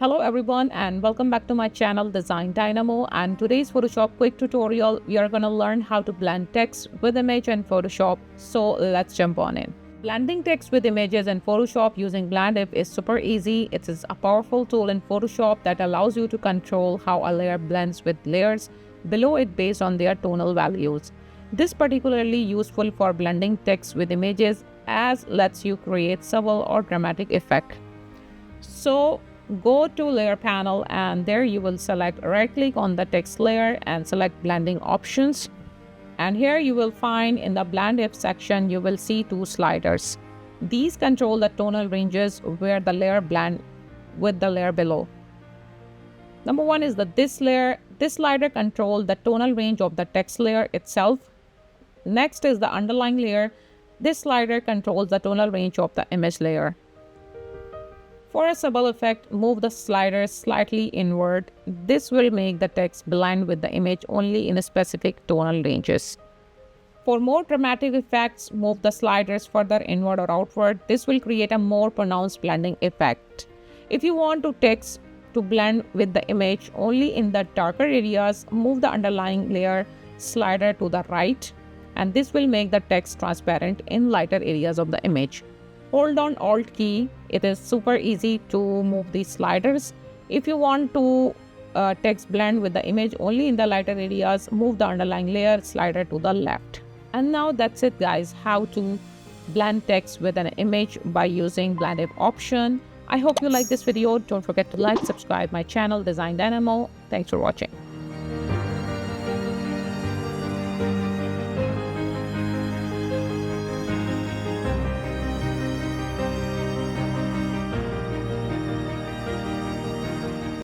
Hello everyone and welcome back to my channel Design Dynamo, and today's Photoshop quick tutorial we are going to learn how to blend text with image in Photoshop. So let's jump on in. Blending text with images in Photoshop using Blend If is super easy. It is a powerful tool in Photoshop that allows you to control how a layer blends with layers below it based on their tonal values. This is particularly useful for blending text with images as lets you create subtle or dramatic effect. So go to layer panel and there you will select right click on the text layer and select blending options, and here you will find in the blend if section you will see two sliders. These control the tonal ranges where the layer blend with the layer below. Number one is this layer. This slider controls the tonal range of the text layer itself. Next is the underlying layer. This slider controls the tonal range of the image layer. For a subtle effect, move the slider slightly inward. This will make the text blend with the image only in specific tonal ranges. For more dramatic effects, move the sliders further inward or outward. This will create a more pronounced blending effect. If you want to text to blend with the image only in the darker areas, move the underlying layer slider to the right, and this will make the text transparent in lighter areas of the image. Hold down Alt key. It is super easy to move these sliders. If you want to text blend with the image only in the lighter areas, move the underlying layer slider to the left. And now that's it guys, how to blend text with an image by using Blend If option. I hope you like this video. Don't forget to like, subscribe my channel Design Dynamo. Thanks for watching.